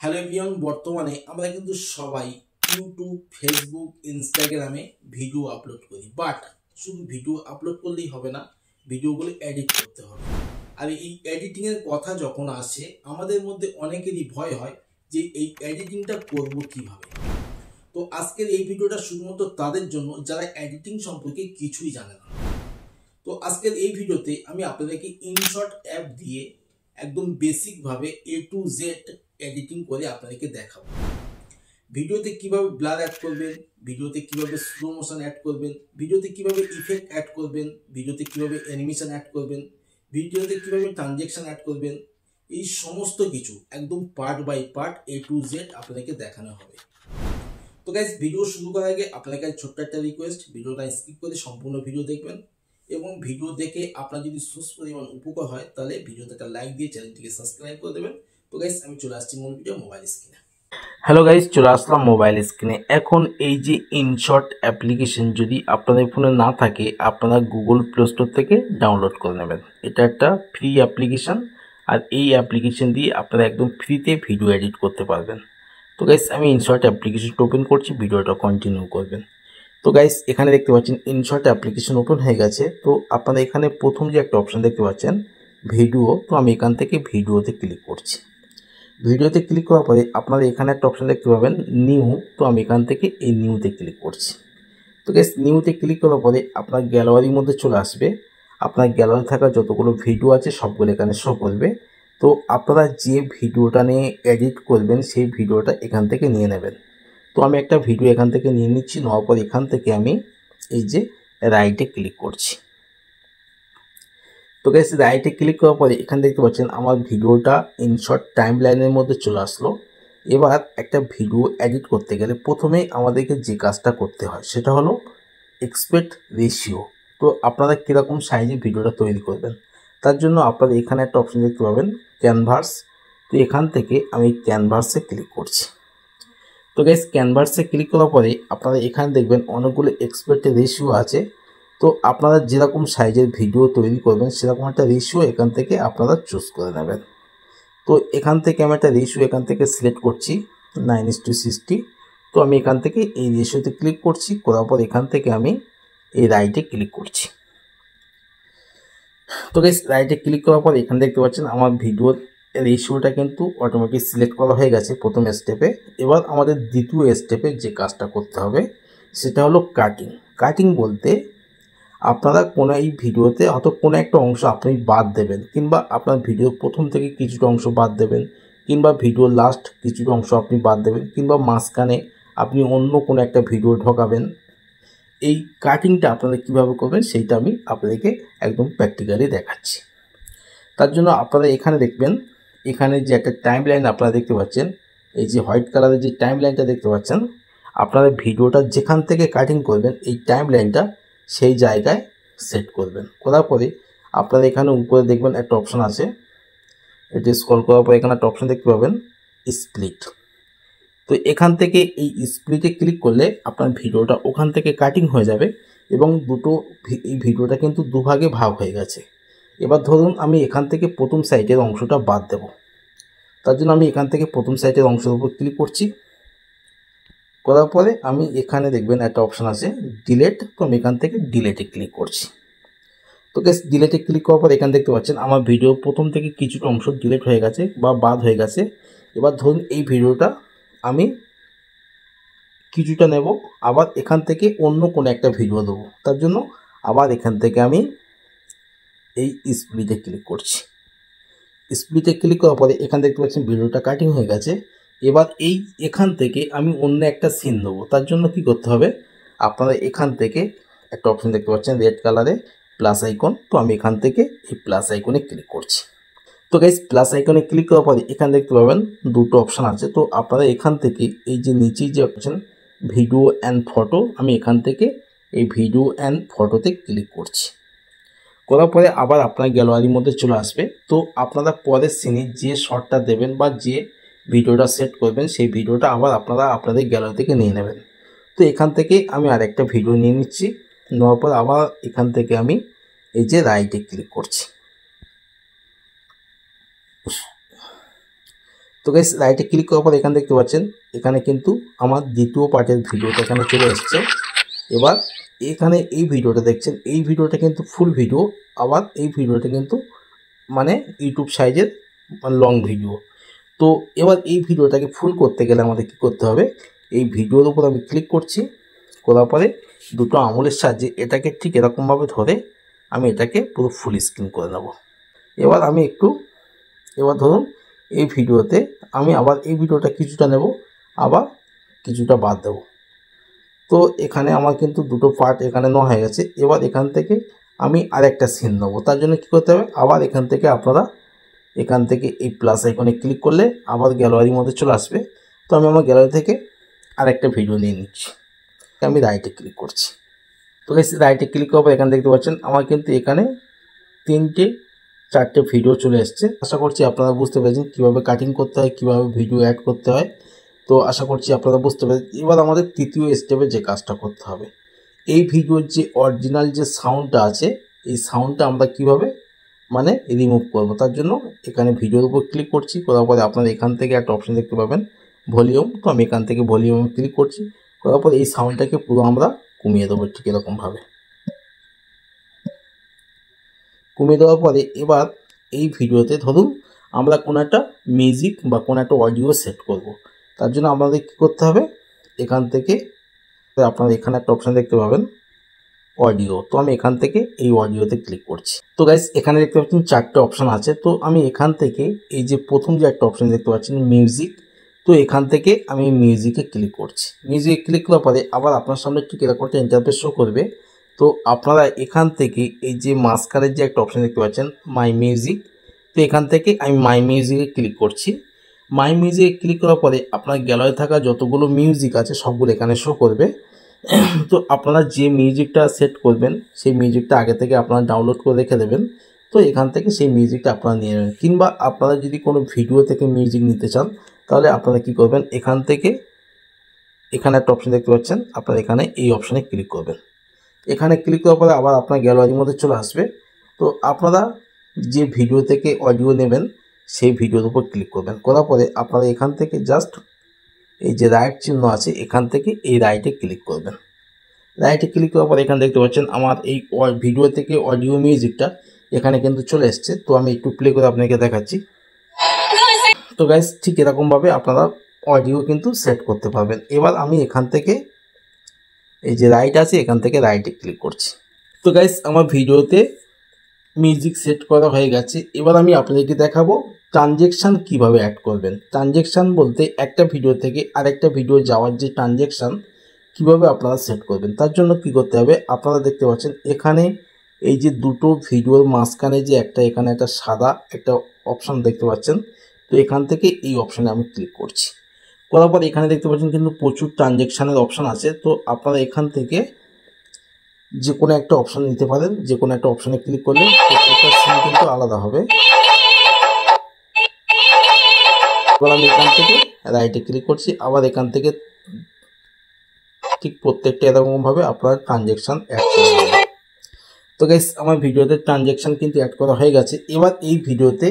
Hello everyone, বর্তমানে আমরা কিন্তু সবাই ইউটিউব, ফেসবুক, ইনস্টাগ্রামে ভিডিও আপলোড করি। বাট শুধু ভিডিও আপলোড করলেই হবে না, ভিডিওগুলো এডিট করতে হবে। আর এই এডিটিংয়ের কথা যখন আসে, আমাদের মধ্যে অনেকেরই ভয় হয় যে এই এডিটিংটা করব কিভাবে। তো আজকের এই ভিডিওটা শুধুমাত্র তাদের জন্য যারা এডিটিং সম্পর্কে কিছুই জানে না। তো আজকের এই ভিডিওতে আমি আপনাদেরকে ইনশট অ্যাপ দিয়ে একদম বেসিকভাবে A to Z এডিটিং করে আপনাদেরকে দেখাবো। ভিডিওতে কিভাবে ব্লার অ্যাড করবেন, ভিডিওতে কিভাবে স্লো মোশন অ্যাড করবেন, ভিডিওতে কিভাবে ইফেক্ট অ্যাড করবেন, ভিডিওতে কিভাবে অ্যানিমেশন অ্যাড করবেন, ভিডিওতে কিভাবে ট্রানজ্যাকশন অ্যাড করবেন, এই সমস্ত কিছু একদম part by part A to Z আপনাদেরকে দেখানো হবে। তো গাইস, ভিডিও শুরু করার আগে আপনাদের কাছে ছোট্ট একটা রিকোয়েস্ট, ভিডিওটা স্কিপ করে সম্পূর্ণ ভিডিও দেখবেন এবং ভিডিও দেখে আপনার যদি সুস্থ পরিমাণ উপকার হয় তাহলে ভিডিওতে একটা লাইক দিয়ে চ্যানেলটিকে সাবস্ক্রাইব করে দেবেন। তো গাইস, আমি চলে আসছি মূল ভিডিও মোবাইল স্ক্রিনে। হ্যালো গাইস, চলে আসলাম মোবাইল স্ক্রিনে। এখন এই যে ইনশট অ্যাপ্লিকেশন যদি আপনাদের ফোনে না থাকে, আপনারা গুগল প্লে স্টোর থেকে ডাউনলোড করে নেবেন। এটা একটা ফ্রি অ্যাপ্লিকেশন, আর এই অ্যাপ্লিকেশন দিয়ে আপনারা একদম ফ্রিতে ভিডিও এডিট করতে পারবেন। তো গাইস, আমি ইনশট অ্যাপ্লিকেশনটা ওপেন করছি, ভিডিওটা কন্টিনিউ করবেন। তো গাইস, এখানে দেখতে পাচ্ছেন ইনশট অ্যাপ্লিকেশন ওপেন হয়ে গেছে। তো আপনারা এখানে প্রথম যে একটা অপশান দেখতে পাচ্ছেন ভিডিও, তো আমি এখান থেকে ভিডিওতে ক্লিক করছি। ভিডিওতে ক্লিক করার পরে আপনারা এখানে একটা অপশান দেখতে পাবেন নিউ, তো আমি এখান থেকে এই নিউতে ক্লিক করছি। তো গাইস, নিউতে ক্লিক করার পরে আপনার গ্যালারির মধ্যে চলে আসবে। আপনার গ্যালারি থাকা যতগুলো ভিডিও আছে সবগুলো এখানে শো করবে। তো আপনারা যে ভিডিওটা নিয়ে এডিট করবেন সেই ভিডিওটা এখান থেকে নিয়ে নেবেন। তো আমি একটা ভিডিও এখান থেকে নিয়ে নিচ্ছি, নেওয়ার পর এখান থেকে আমি এই যে রাইটে ক্লিক করছি। তো গাইস, রাইটে ক্লিক করার পরে এখানে দেখতে পাচ্ছেন আমার ভিডিওটা ইনশট টাইম লাইনের মধ্যে চলে আসলো। এবার একটা ভিডিও এডিট করতে গেলে প্রথমে আমাদেরকে যে কাজটা করতে হয় সেটা হলো এক্সপেক্ট রেশিও। তো আপনারা কীরকম সাইজে ভিডিওটা তৈরি করবেন, তার জন্য আপনারা এখানে একটা অপশন দেখতে পাবেন ক্যানভাস। তো এখান থেকে আমি ক্যানভাসে ক্লিক করছি। তো গাইস, ক্যানভাসে ক্লিক করার পরে আপনারা এখানে দেখবেন অনেকগুলো এক্সপেক্ট রেশিও আছে। তো আপনারা যেরকম সাইজের ভিডিও তৈরি করবেন সেরকম একটা রেশিও এখান থেকে আপনারা চুজ করে নেবেন। তো এখান থেকে আমি একটা রেশিও এখান থেকে সিলেক্ট করছি 9:60। তো আমি এখান থেকে এই রেশিওতে ক্লিক করছি, করার পর এখান থেকে আমি এই রাইটে ক্লিক করছি। তো গাইস, রাইটে ক্লিক করার পর এখানে দেখতে পাচ্ছেন আমার ভিডিওর রেশিওটা কিন্তু অটোমেটিক সিলেক্ট করা হয়ে গেছে প্রথম স্টেপে। এবার আমাদের দ্বিতীয় স্টেপে যে কাজটা করতে হবে সেটা হলো কাটিং। কাটিং বলতে আপনারা কোনো এই ভিডিওতে হয়তো কোনো একটা অংশ আপনি বাদ দেবেন, কিংবা আপনার ভিডিওর প্রথম থেকে কিছুটা অংশ বাদ দেবেন, কিংবা ভিডিওর লাস্ট কিছুটা অংশ আপনি বাদ দেবেন, কিংবা মাঝখানে আপনি অন্য কোনো একটা ভিডিও ঢোকাবেন। এই কাটিংটা আপনারা কীভাবে করবেন সেইটা আমি আপনাদেরকে একদম প্র্যাকটিক্যালি দেখাচ্ছি। তার জন্য আপনারা এখানে দেখবেন, এখানে যে একটা টাইম লাইন আপনারা দেখতে পাচ্ছেন, এই যে হোয়াইট কালারের যে টাইম লাইনটা দেখতে পাচ্ছেন, আপনারা ভিডিওটা যেখান থেকে কাটিং করবেন এই টাইম লাইনটা সেই জায়গায় সেট করবেন। করার পরে আপনারা এখানে উপরে দেখবেন একটা অপশান আছে, এটি স্ক্রল করার পরে এখানে একটা অপশান দেখতে পাবেন স্প্লিট। তো এখান থেকে এই স্প্লিটে ক্লিক করলে আপনার ভিডিওটা ওখান থেকে কাটিং হয়ে যাবে এবং এই ভিডিওটা কিন্তু দুভাগে ভাগ হয়ে গেছে। এবার ধরুন আমি এখান থেকে প্রথম সাইডের অংশটা বাদ দেব, তার জন্য আমি এখান থেকে প্রথম সাইডের অংশের উপর ক্লিক করছি। করার পরে আমি এখানে দেখবেন একটা অপশান আছে ডিলেট, তো আমি এখান থেকে ডিলেটে ক্লিক করছি। তো গাইস, ডিলেটে ক্লিক করার পর এখানে দেখতে পাচ্ছেন আমার ভিডিও প্রথম থেকে কিছুটা অংশ ডিলেট হয়ে গেছে বা বাদ হয়ে গেছে। এবার ধরুন এই ভিডিওটা আমি কিছুটা নেব, আবার এখান থেকে অন্য কোনো একটা ভিডিও দেবো, তার জন্য আবার এখান থেকে আমি এই স্প্লিটে ক্লিক করছি। স্প্লিটে ক্লিক করার পরে এখানে দেখতে পাচ্ছেন ভিডিওটা কাটিং হয়ে গেছে। এবার এখান থেকে আমি অন্য একটা সিন দেবো, তার জন্য কি করতে হবে, আপনারা এখান থেকে একটা অপশন দেখতে পাচ্ছেন রেড কালারে প্লাস আইকন, তো আমি এখান থেকে এই প্লাস আইকনে ক্লিক করছি। তো গাইস, প্লাস আইকনে ক্লিক করার পরে এখানে দেখতে পাবেন দুটো অপশান আছে। তো আপনারা এখান থেকে এই যে নিচেই যে অপশান ভিডিও অ্যান্ড ফটো, আমি এখান থেকে এই ভিডিও অ্যান্ড ফটোতে ক্লিক করছি। করার পরে আবার আপনার গ্যালারির মধ্যে চলে আসবে। তো আপনারা পরের সিনে যে শটটা দেবেন বা যে ভিডিওটা সেট করবেন সেই ভিডিওটা আবার আপনারা আপনাদের গ্যালারি থেকে নিয়ে নেবেন। তো এখান থেকে আমি আরেকটা ভিডিও নিয়ে নিচ্ছি, নেওয়ার পর আবার এখান থেকে আমি এই যে রাইটে ক্লিক করছি। তো গাইস রাইটে ক্লিক করার পর এখানে দেখতে পাচ্ছেন এখানে কিন্তু আমার দ্বিতীয় পার্টের ভিডিওটা এখানে চলে এসছে। এবার এখানে এই ভিডিওটা দেখছেন, এই ভিডিওটা কিন্তু ফুল ভিডিও, আবার এই ভিডিওটা কিন্তু মানে ইউটিউব সাইজের লং ভিডিও। তো এবার এই ভিডিওটাকে ফুল করতে গেলে আমাদের কী করতে হবে, এই ভিডিওর উপর আমি ক্লিক করছি, করার পরে দুটো আঙুলের সাহায্যে এটাকে ঠিক এরকমভাবে ধরে আমি এটাকে পুরো ফুল স্ক্রিন করে নেব। এবার আমি এবার ধরুন এই ভিডিওতে আমি আবার এই ভিডিওটা কিছুটা নেব, আবার কিছুটা বাদ দেব। তো এখানে আমার কিন্তু দুটো পার্ট এখানে নেওয়া হয়ে গেছে। এবার এখান থেকে আমি আরেকটা সিন নেবো, তার জন্য কী করতে হবে, আবার এখান থেকে আপনারা এখান থেকে এই প্লাস আইকনে ক্লিক করলে আবার গ্যালারির মধ্যে চলে আসবে। তো আমি আমার গ্যালারি থেকে আরেকটা ভিডিও নিয়ে নিচ্ছি, আমি রাইটে ক্লিক করছি। তো রাইটে ক্লিক করার পর এখানে দেখতে পাচ্ছেন আমার কিন্তু এখানে 3-4টে ভিডিও চলে এসছে। আশা করছি আপনারা বুঝতে পেরেছেন কীভাবে কাটিং করতে হয়, কীভাবে ভিডিও অ্যাড করতে হয়। তো আশা করছি আপনারা বুঝতে পেরেছেন। এবার আমাদের তৃতীয় স্টেপে যে কাজটা করতে হবে, এই ভিডিওর যে অরিজিনাল যে সাউন্ডটা আছে, এই সাউন্ডটা আমরা কীভাবে মানে রিমুভ করব, তার জন্য এখানে ভিডিওর উপর ক্লিক করছি। করার পরে আপনারা এখান থেকে একটা অপশন দেখতে পাবেন ভলিউম। তো আমি এখান থেকে ভলিউমে ক্লিক করছি, করার পরে এই সাউন্ডটাকে পুরো আমরা কমিয়ে দেবো ঠিক এরকমভাবে। কমিয়ে দেওয়ার পরে এবার এই ভিডিওতে ধরুন আমরা কোনো একটা মিউজিক বা কোনো একটা অডিও সেট করব, তার জন্য আমাদের কী করতে হবে, এখান থেকে আপনারা এখানে একটা অপশান দেখতে পাবেন অডিও। তো আমি এখান থেকে এই অডিওতে ক্লিক করছি। তো গাইস এখানে দেখতে পাচ্ছেন 4টে অপশান আছে। তো আমি এখান থেকে এই যে প্রথম যে একটা অপশান দেখতে পাচ্ছেন মিউজিক, তো এখান থেকে আমি মিউজিকে ক্লিক করছি। মিউজিকে ক্লিক করার পরে আবার আপনার সামনে ঠিক এরকম একটা ইন্টারফেস শো করবে। তো আপনারা এখান থেকে এই যে মাঝখানের যে একটা অপশান দেখতে পাচ্ছেন মাই মিউজিক, তো এখান থেকে আমি মাই মিউজিকে ক্লিক করছি। মাই মিউজিকে ক্লিক করার পরে আপনার গ্যালারি থাকা যতগুলো মিউজিক আছে সবগুলো এখানে শো করবে। তো আপনারা যে মিউজিকটা সেট করবেন সেই মিউজিকটা আগে থেকে আপনারা ডাউনলোড করে রেখে দেবেন। তো এখান থেকে সেই মিউজিকটা আপনারা নিয়ে নেবেন, কিংবা আপনারা যদি কোনো ভিডিও থেকে মিউজিক নিতে চান তাহলে আপনারা কি করবেন, এখান থেকে এখানে একটা অপশান দেখতে পাচ্ছেন, আপনারা এখানে এই অপশানে ক্লিক করবেন। এখানে ক্লিক করার পরে আবার আপনার গ্যালারির মধ্যে চলে আসবে। তো আপনারা যে ভিডিও থেকে অডিও নেবেন সেই ভিডিওর উপর ক্লিক করবেন, করার পরে আপনারা এখান থেকে জাস্ট এই যে রাইট চিহ্ন আছে এখান থেকে এই রাইটে ক্লিক করবেন। রাইটে ক্লিক করার পর এখানে দেখতে পাচ্ছেন আমার এই ভিডিও থেকে অডিও মিউজিকটা এখানে কিন্তু চলে এসছে। তো আমি একটু প্লে করে আপনাকে দেখাচ্ছি। তো গাইস ঠিক এরকমভাবে আপনারা অডিও কিন্তু সেট করতে পারবেন। এবার আমি এখান থেকে এই যে রাইট আছে এখান থেকে রাইটে ক্লিক করছি। তো গাইস আমার ভিডিওতে মিউজিক সেট করা হয়ে গেছে। এবার আমি আপনাদেরকে দেখাবো ট্রানজ্যাকশান কিভাবে অ্যাড করবেন। ট্রানজ্যাকশান বলতে একটা ভিডিও থেকে আরেকটা ভিডিও যাওয়ার যে ট্রানজ্যাকশান কিভাবে আপনারা সেট করবেন, তার জন্য কি করতে হবে, আপনারা দেখতে পাচ্ছেন এখানে এই যে দুটো ভিডিওর মাঝখানে যে এখানে একটা সাদা একটা অপশান দেখতে পাচ্ছেন। তো এখান থেকে এই অপশানে আমি ক্লিক করছি, করার পর এখানে দেখতে পাচ্ছেন কিন্তু প্রচুর ট্রানজ্যাকশানের অপশান আছে। তো আপনারা এখান থেকে যে কোনো একটা অপশান নিতে পারেন, যে কোনো একটা অপশানে ক্লিক করলে প্রত্যেকটা সিন কিন্তু আলাদা হবে। এবার আমি এখান থেকে রাইটে ক্লিক করছি, আবার এখান থেকে ঠিক প্রত্যেকটা এরকমভাবে আপনার ট্রানজ্যাকশান অ্যাড করে দেবেন। তো গাইস আমার ভিডিওতে ট্রানজ্যাকশান কিন্তু অ্যাড করা হয়ে গেছে। এবার এই ভিডিওতে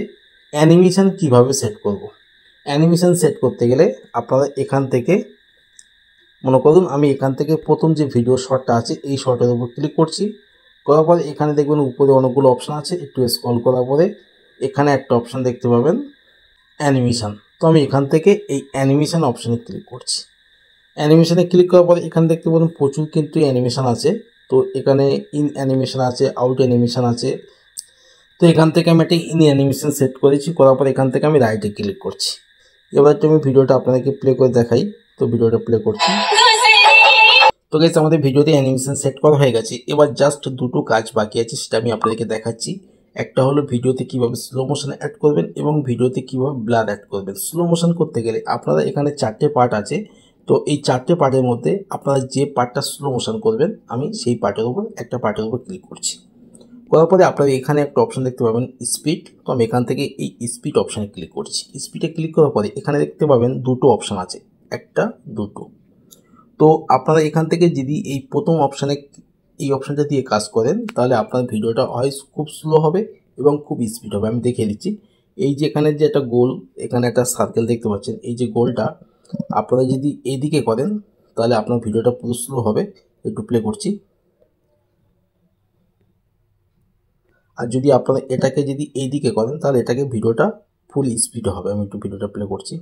অ্যানিমেশান কিভাবে সেট করব। অ্যানিমেশান সেট করতে গেলে আপনারা এখান থেকে মনে করুন আমি এখান থেকে প্রথম যে ভিডিও শটটা আছে এই শটের উপর ক্লিক করছি, করার পরে এখানে দেখবেন উপরে অনেকগুলো অপশান আছে, একটু স্ক্রল করার পরে এখানে একটা অপশান দেখতে পাবেন অ্যানিমেশান। তো আমি এখান থেকে এই অ্যানিমেশান অপশানে ক্লিক করছি। অ্যানিমেশানে ক্লিক করার পরে এখানে দেখতে পাবেন প্রচুর কিন্তু অ্যানিমেশান আছে। তো এখানে ইন অ্যানিমেশান আছে, আউট অ্যানিমেশান আছে। তো এখান থেকে আমি একটা ইন অ্যানিমেশান সেট করেছি, করার পর এখান থেকে আমি রাইটে ক্লিক করছি। এবার আমি ভিডিওটা আপনাদেরকে প্লে করে দেখাই। তো ভিডিওটা প্লে করছি। তো গাইস আমাদের ভিডিওতে অ্যানিমেশন সেট করা হয়ে গেছে। এবার জাস্ট দুটো কাজ বাকি আছে, সেটা আমি আপনাদেরকে দেখাচ্ছি। একটা হলো ভিডিওতে কিভাবে স্লো মোশন অ্যাড করবেন এবং ভিডিওতে কিভাবে ব্লার অ্যাড করবেন। স্লো মোশন করতে গেলে আপনারা এখানে 4টে পার্ট আছে। তো এই 4টে পার্টের মধ্যে আপনারা যে পার্টটা স্লো মোশন করবেন আমি সেই পার্টের উপর একটা পার্টের উপর ক্লিক করছি, করার পরে আপনারা এখানে একটা অপশান দেখতে পাবেন স্পিড। তো আমি এখান থেকে এই স্পিড অপশানে ক্লিক করছি। স্পিডে ক্লিক করার পরে এখানে দেখতে পাবেন দুটো অপশান আছে, একটা দুটো। তো আপনারা এখান থেকে যদি এই প্রথম অপশানে এই অপশানটা দিয়ে কাজ করেন তাহলে আপনার ভিডিওটা হয় খুব স্লো হবে এবং খুব স্পিড হবে। আমি দেখিয়ে দিচ্ছি। এই যে এখানে যে একটা গোল, এখানে একটা সার্কেল দেখতে পাচ্ছেন, এই যে গোলটা আপনারা যদি এইদিকে করেন তাহলে আপনার ভিডিওটা পুরো স্লো হবে। একটু প্লে করছি। আর যদি আপনারা এটাকে যদি এইদিকে করেন তাহলে এটাকে ভিডিওটা ফুল স্পিড হবে। আমি একটু ভিডিওটা প্লে করছি।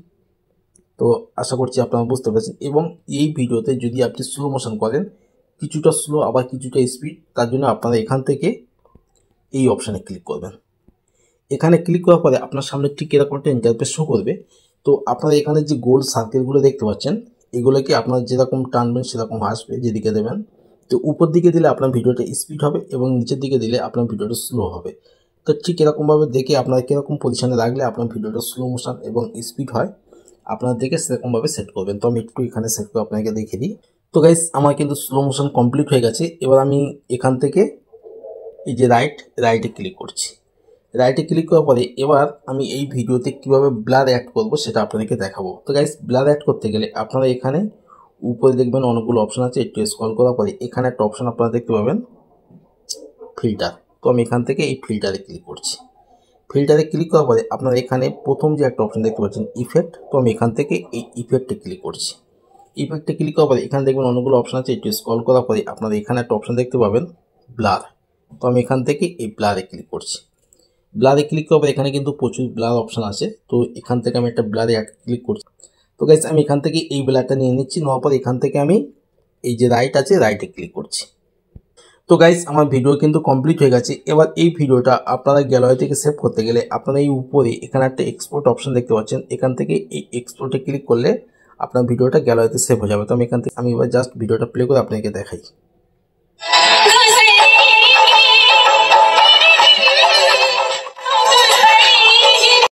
তো আশা করছি আপনারা বুঝতে পেরেছেন। এবং এই ভিডিওতে যদি আপনি স্লো মোশন করেন, কিছুটা স্লো আবার কিছুটা স্পিড, তার জন্য আপনারা এখান থেকে এই অপশানে ক্লিক করবেন। এখানে ক্লিক করার পরে আপনার সামনে ঠিক এরকম একটা ইন্টারফেস শো করবে। তো আপনারা এখানে যে গোল সার্কেলগুলো দেখতে পাচ্ছেন, এগুলোকে আপনারা যেরকম টানবেন সেরকম আসবে যেদিকে দেবেন। তো উপর দিকে দিলে আপনার ভিডিওটা স্পিড হবে এবং নিচের দিকে দিলে আপনার ভিডিওটা স্লো হবে। তো ঠিক এরকমভাবে দেখে আপনারা কীরকম পজিশানে রাখলে আপনার ভিডিওটা স্লো মোশন এবং স্পিড হয়, আপনার দেখে সেরকমভাবে সেট করবেন। তো আমি একটু এখানে সেট করে আপনাকে দেখিয়ে দিই। তো গাইস, আমার কিন্তু স্লো মোশন কমপ্লিট হয়ে গেছে। এবার আমি এখান থেকে এই যে রাইটে ক্লিক করছি। রাইটে ক্লিক করার পরে এবার আমি এই ভিডিওতে কিভাবে ব্লার অ্যাড করব সেটা আপনাদেরকে দেখাবো। তো গাইস, ব্লার অ্যাড করতে গেলে আপনারা এখানে উপরে দেখবেন অনেকগুলো অপশান আছে। একটু স্ক্রল করার পরে এখানে একটা অপশান আপনারা দেখতে পাবেন, ফিল্টার। তো আমি এখান থেকে এই ফিল্টারে ক্লিক করছি। ফিল্টারে ক্লিক করার পরে আপনারা এখানে প্রথম যে একটা অপশান দেখতে পাচ্ছেন, ইফেক্ট। তো আমি এখান থেকে এই ইফেক্টে ক্লিক করছি। ইফেক্টে ক্লিক করার পরে এখানে দেখবেন অনেকগুলো অপশান আছে। একটু স্ক্রল করার পরে আপনারা এখানে একটা অপশান দেখতে পাবেন, ব্লার। তো আমি এখান থেকে এই ব্লারে ক্লিক করছি। ব্লারে ক্লিক করার পরে এখানে কিন্তু প্রচুর ব্লার অপশান আছে। তো এখান থেকে আমি একটা ব্লারে ক্লিক করছি। তো গাইস, আমি এখান থেকে এই ব্লারটা নিয়ে নিচ্ছি। নেওয়ার পর এখান থেকে আমি এই যে রাইট আছে, রাইটে ক্লিক করছি। তো গাইস, আমার ভিডিও কিন্তু কমপ্লিট হয়ে গেছে। এবার এই ভিডিওটা আপনারা গ্যালারি থেকে সেভ করতে গেলে আপনারা এই উপরে এখানে একটা এক্সপোর্ট অপশন দেখতে পাচ্ছেন। এখান থেকে এই এক্সপোর্টে ক্লিক করলে আপনার ভিডিওটা গ্যালারিতে সেভ হয়ে যাবে। তো আমি এখান থেকে এবার জাস্ট ভিডিওটা প্লে করে আপনাকে দেখাই।